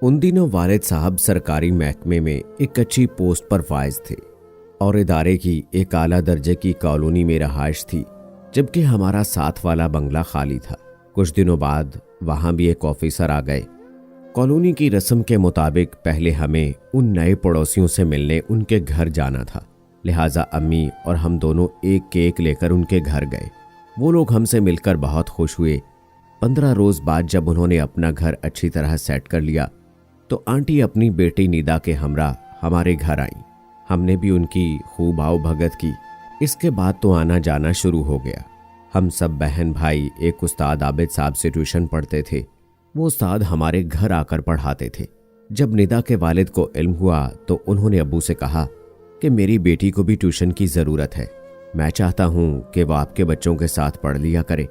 उन दिनों वालिद साहब सरकारी महकमे में एक अच्छी पोस्ट पर फाइज थे और इदारे की एक आला दर्जे की कॉलोनी में रहाइश थी, जबकि हमारा साथ वाला बंगला खाली था। कुछ दिनों बाद वहां भी एक ऑफिसर आ गए। कॉलोनी की रस्म के मुताबिक पहले हमें उन नए पड़ोसियों से मिलने उनके घर जाना था, लिहाजा अम्मी और हम दोनों एक केक लेकर उनके घर गए। वो लोग हमसे मिलकर बहुत खुश हुए। 15 रोज बाद जब उन्होंने अपना घर अच्छी तरह सेट कर लिया तो आंटी अपनी बेटी निदा के हमरा हमारे घर आई। हमने भी उनकी खूब आओ भगत की। इसके बाद तो आना जाना शुरू हो गया। हम सब बहन भाई एक उस्ताद आबिद साहब से ट्यूशन पढ़ते थे। वो उस्ताद हमारे घर आकर पढ़ाते थे। जब निदा के वालिद को इल्म हुआ तो उन्होंने अब्बू से कहा कि मेरी बेटी को भी ट्यूशन की ज़रूरत है। मैं चाहता हूँ कि वो आपके बच्चों के साथ पढ़ लिया करे।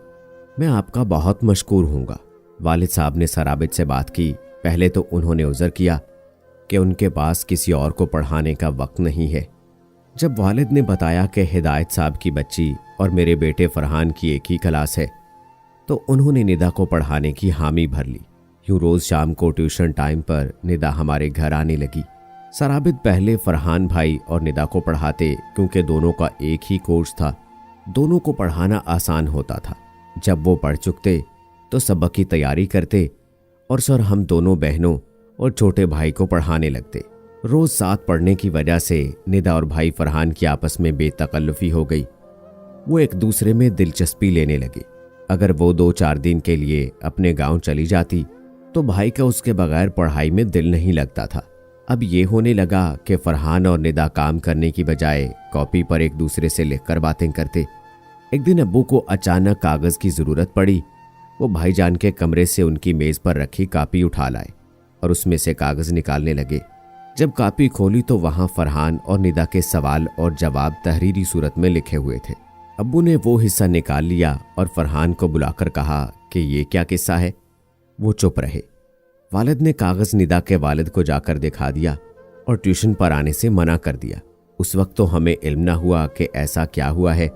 मैं आपका बहुत मशकूर हूँगा। वालिद साहब ने सर आबिद से बात की। पहले तो उन्होंने उज़र किया कि उनके पास किसी और को पढ़ाने का वक्त नहीं है। जब वालिद ने बताया कि हिदायत साहब की बच्ची और मेरे बेटे फरहान की एक ही क्लास है तो उन्होंने निदा को पढ़ाने की हामी भर ली। यूं रोज़ शाम को ट्यूशन टाइम पर निदा हमारे घर आने लगी। सर आबिद पहले फरहान भाई और निदा को पढ़ाते, क्योंकि दोनों का एक ही कोर्स था। दोनों को पढ़ाना आसान होता था। जब वो पढ़ चुकते तो सबक की तैयारी करते और सर हम दोनों बहनों और छोटे भाई को पढ़ाने लगते। रोज साथ पढ़ने की वजह से निदा और भाई फरहान की आपस में बेतकल्लुफी हो गई। वो एक दूसरे में दिलचस्पी लेने लगे। अगर वो 2-4 दिन के लिए अपने गांव चली जाती तो भाई का उसके बगैर पढ़ाई में दिल नहीं लगता था। अब ये होने लगा कि फरहान और निदा काम करने की बजाय कॉपी पर एक दूसरे से लिखकर बातें करते। एक दिन अब्बू को अचानक कागज की जरूरत पड़ी। वो भाईजान के कमरे से उनकी मेज पर रखी कापी उठा लाए और उसमें से कागज निकालने लगे। जब कापी खोली तो वहां फरहान और निदा के सवाल और जवाब तहरीरी सूरत में लिखे हुए थे। अब्बू ने वो हिस्सा निकाल लिया और फरहान को बुलाकर कहा कि ये क्या किस्सा है। वो चुप रहे। वालिद ने कागज निदा के वालिद को जाकर दिखा दिया और ट्यूशन पर आने से मना कर दिया। उस वक्त तो हमें इल्म न हुआ कि ऐसा क्या हुआ है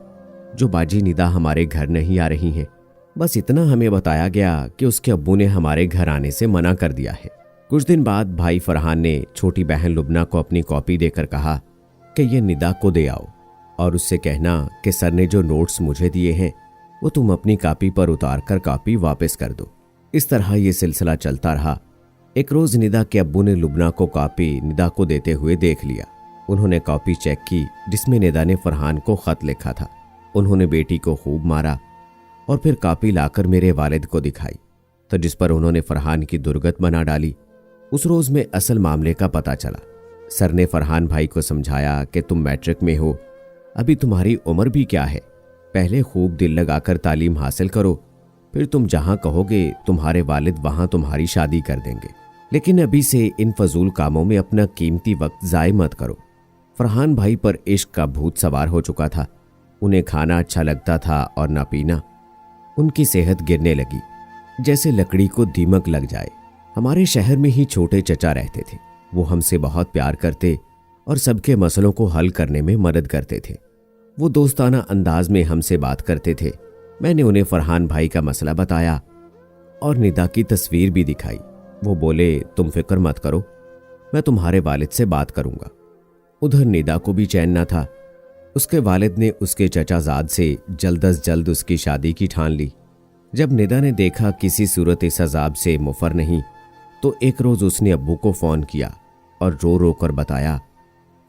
जो बाजी निदा हमारे घर नहीं आ रही हैं। बस इतना हमें बताया गया कि उसके अब्बू ने हमारे घर आने से मना कर दिया है। कुछ दिन बाद भाई फरहान ने छोटी बहन लुबना को अपनी कॉपी देकर कहा कि ये निदा को दे आओ और उससे कहना कि सर ने जो नोट्स मुझे दिए हैं वो तुम अपनी कॉपी पर उतार कर कॉपी वापस कर दो। इस तरह ये सिलसिला चलता रहा। एक रोज निदा के अब्बू ने लुबना को कॉपी निदा को देते हुए देख लिया। उन्होंने कॉपी चेक की जिसमें निदा ने फरहान को खत लिखा था। उन्होंने बेटी को खूब मारा और फिर कॉपी लाकर मेरे वालिद को दिखाई तो जिस पर उन्होंने फरहान की दुर्गत बना डाली। उस रोज में असल मामले का पता चला। सर ने फरहान भाई को समझाया कि तुम मैट्रिक में हो, अभी तुम्हारी उम्र भी क्या है, पहले खूब दिल लगाकर तालीम हासिल करो, फिर तुम जहां कहोगे तुम्हारे वालिद वहां तुम्हारी शादी कर देंगे। लेकिन अभी से इन फजूल कामों में अपना कीमती वक्त ज़ाय मत करो। फरहान भाई पर इश्क का भूत सवार हो चुका था। उन्हें खाना अच्छा लगता था और ना पीना। उनकी सेहत गिरने लगी जैसे लकड़ी को दीमक लग जाए। हमारे शहर में ही छोटे चचा रहते थे। वो हमसे बहुत प्यार करते और सबके मसलों को हल करने में मदद करते थे। वो दोस्ताना अंदाज में हमसे बात करते थे। मैंने उन्हें फरहान भाई का मसला बताया और निदा की तस्वीर भी दिखाई। वो बोले तुम फिक्र मत करो, मैं तुम्हारे वालिद से बात करूंगा। उधर निदा को भी चैन न था। उसके वालिद ने उसके चचाजाद से जल्द अज जल्द उसकी शादी की ठान ली। जब निदा ने देखा किसी सूरत इस अजाब से मुफर नहीं तो एक रोज उसने अब्बू को फ़ोन किया और रो रो कर बताया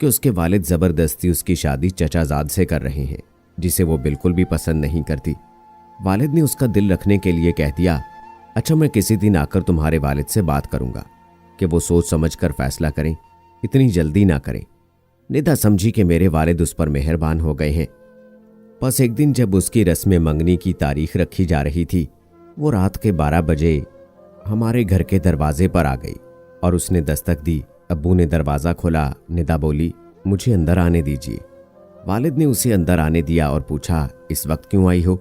कि उसके वालिद ज़बरदस्ती उसकी शादी चचाजाद से कर रहे हैं, जिसे वो बिल्कुल भी पसंद नहीं करती। वालिद ने उसका दिल रखने के लिए कह दिया, अच्छा मैं किसी दिन आकर तुम्हारे वालिद से बात करूंगा कि वो सोच समझ कर फैसला करें, इतनी जल्दी ना करें। निदा समझी कि मेरे वालिद उस पर मेहरबान हो गए हैं। बस एक दिन जब उसकी रस्म मंगनी की तारीख रखी जा रही थी, वो रात के 12 बजे हमारे घर के दरवाजे पर आ गई और उसने दस्तक दी। अब्बू ने दरवाज़ा खोला। निदा बोली मुझे अंदर आने दीजिए। वालिद ने उसे अंदर आने दिया और पूछा इस वक्त क्यों आई हो।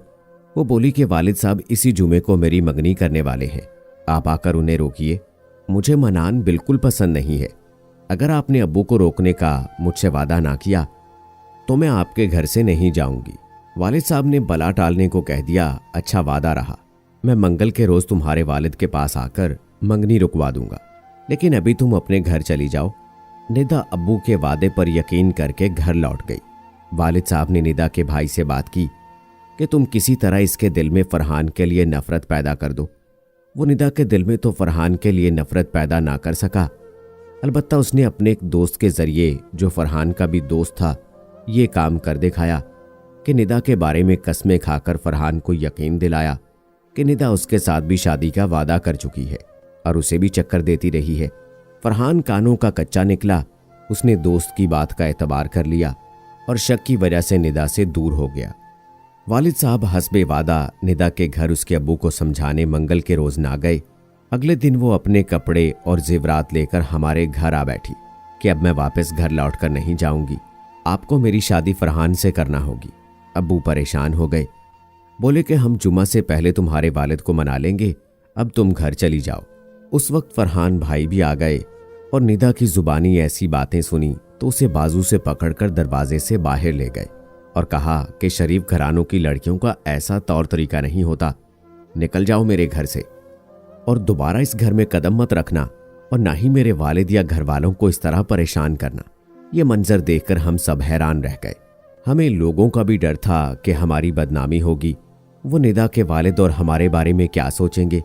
वो बोली कि वालिद साहब इसी जुमे को मेरी मंगनी करने वाले हैं, आप आकर उन्हें रोकिए। मुझे मनान बिल्कुल पसंद नहीं है। अगर आपने अब्बू को रोकने का मुझसे वादा ना किया तो मैं आपके घर से नहीं जाऊंगी। वालिद साहब ने बला टालने को कह दिया, अच्छा वादा रहा, मैं मंगल के रोज तुम्हारे वालिद के पास आकर मंगनी रुकवा दूंगा। लेकिन अभी तुम अपने घर चली जाओ। निदा अब्बू के वादे पर यकीन करके घर लौट गई। वालिद साहब ने निदा के भाई से बात की कि तुम किसी तरह इसके दिल में फरहान के लिए नफरत पैदा कर दो। वो निदा के दिल में तो फरहान के लिए नफरत पैदा ना कर सका, अलबत्ता उसने अपने एक दोस्त के जरिए, जो फरहान का भी दोस्त था, ये काम कर दिखाया कि निदा के बारे में कस्में खाकर फरहान को यकीन दिलाया कि निदा उसके साथ भी शादी का वादा कर चुकी है और उसे भी चक्कर देती रही है। फरहान कानों का कच्चा निकला। उसने दोस्त की बात का एतबार कर लिया और शक की वजह से निदा से दूर हो गया। वालिद साहब हस्बे वादा निदा के घर उसके अब्बू को समझाने मंगल के रोज ना गए। अगले दिन वो अपने कपड़े और जेवरात लेकर हमारे घर आ बैठी कि अब मैं वापस घर लौट कर नहीं जाऊंगी, आपको मेरी शादी फरहान से करना होगी। अब्बू परेशान हो गए, बोले कि हम जुमा से पहले तुम्हारे वालिद को मना लेंगे, अब तुम घर चली जाओ। उस वक्त फरहान भाई भी आ गए और निदा की जुबानी ऐसी बातें सुनी तो उसे बाजू से पकड़कर दरवाजे से बाहर ले गए और कहा कि शरीफ घरानों की लड़कियों का ऐसा तौर तरीका नहीं होता, निकल जाओ मेरे घर से और दोबारा इस घर में कदम मत रखना और ना ही मेरे वालिद या घर वालों को इस तरह परेशान करना। ये मंजर देखकर हम सब हैरान रह गए। हमें लोगों का भी डर था कि हमारी बदनामी होगी, वो निदा के वालिद और हमारे बारे में क्या सोचेंगे।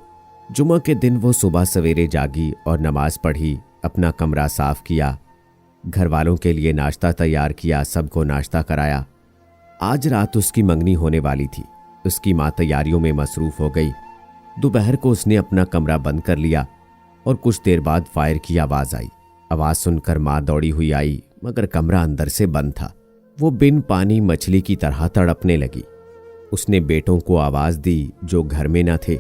जुमा के दिन वो सुबह सवेरे जागी और नमाज पढ़ी, अपना कमरा साफ किया, घर वालों के लिए नाश्ता तैयार किया, सबको नाश्ता कराया। आज रात उसकी मंगनी होने वाली थी। उसकी माँ तैयारियों में मसरूफ हो गई। दोपहर को उसने अपना कमरा बंद कर लिया और कुछ देर बाद फायर की आवाज आई। आवाज सुनकर माँ दौड़ी हुई आई, मगर कमरा अंदर से बंद था। वो बिन पानी मछली की तरह तड़पने लगी। उसने बेटों को आवाज दी जो घर में न थे।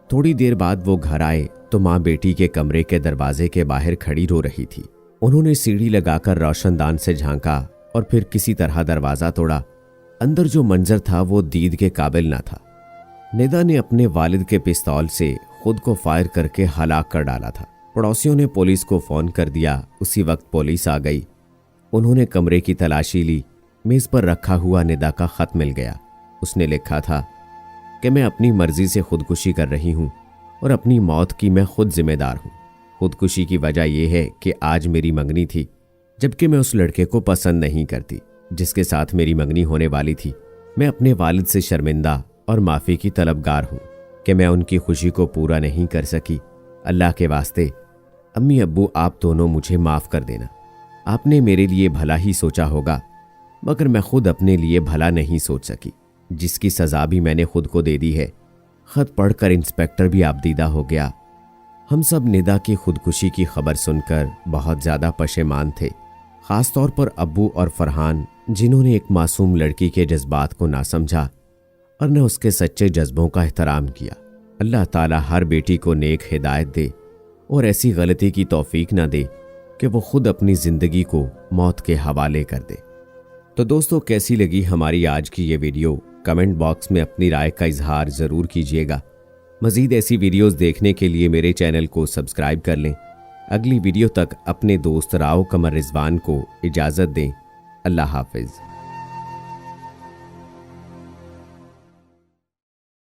थोड़ी देर बाद वो घर आए तो माँ बेटी के कमरे के दरवाजे के बाहर खड़ी रो रही थी। उन्होंने सीढ़ी लगाकर रोशनदान से झांका और फिर किसी तरह दरवाजा तोड़ा। अंदर जो मंजर था वो दीद के काबिल न था। निदा ने अपने वालिद के पिस्तौल से खुद को फायर करके हलाक कर डाला था। पड़ोसियों ने पुलिस को फोन कर दिया। उसी वक्त पुलिस आ गई। उन्होंने कमरे की तलाशी ली। मेज पर रखा हुआ निदा का खत मिल गया। उसने लिखा था कि मैं अपनी मर्जी से खुदकुशी कर रही हूँ और अपनी मौत की मैं खुद जिम्मेदार हूँ। खुदकुशी की वजह यह है कि आज मेरी मंगनी थी, जबकि मैं उस लड़के को पसंद नहीं करती जिसके साथ मेरी मंगनी होने वाली थी। मैं अपने वालिद से शर्मिंदा और माफ़ी की तलबगार हूँ कि मैं उनकी खुशी को पूरा नहीं कर सकी। अल्लाह के वास्ते अम्मी अब्बू, आप दोनों मुझे माफ़ कर देना। आपने मेरे लिए भला ही सोचा होगा, मगर मैं खुद अपने लिए भला नहीं सोच सकी, जिसकी सज़ा भी मैंने खुद को दे दी है। ख़त पढ़कर इंस्पेक्टर भी आबदीदा हो गया। हम सब निदा की खुदकुशी की खबर सुनकर बहुत ज़्यादा पशेमान थे, ख़ास तौर पर अब्बू और फरहान, जिन्होंने एक मासूम लड़की के जज्बात को ना समझा और न उसके सच्चे जज्बों का एहतराम किया। अल्लाह ताला हर बेटी को नेक हिदायत दे और ऐसी गलती की तौफीक ना दे कि वो खुद अपनी ज़िंदगी को मौत के हवाले कर दे। तो दोस्तों, कैसी लगी हमारी आज की ये वीडियो? कमेंट बॉक्स में अपनी राय का इजहार ज़रूर कीजिएगा। मज़ीद ऐसी वीडियोस देखने के लिए मेरे चैनल को सब्सक्राइब कर लें। अगली वीडियो तक अपने दोस्त राव कमर रिजवान को इजाज़त दें। अल्लाह हाफिज़।